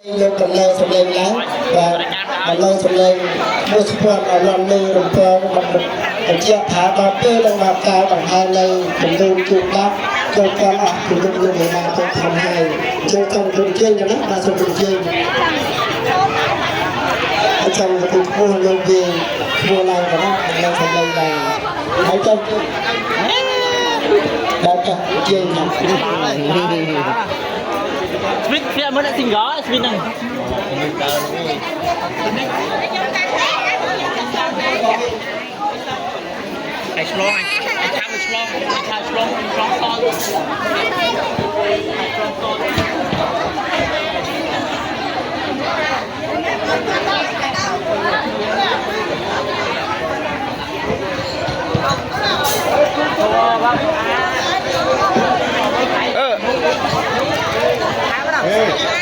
លោកកលែសម្លេងឡើងបាទកលែសម្លេងមួយស្ពាន់អរំលឹករំពងបញ្ជាក់ថាដល់ពេលនឹងមកការបង្ហាញនៅចំនួនជួបដាក់ចូលតាមអស់ពីលោកលោកមេណាទៅធ្វើឲ្យចូលក្នុងគុំជើងណាបាទសូមគុំជើងអញ្ចឹងគុំពោះលោកវិញធ្វើឡើងក៏កលែសម្លេងឡើងហើយទៅដល់ទៅជើងណា Switch phía mới đã sinh gió switch này anh strong anh tham strong anh tham strong con Hey.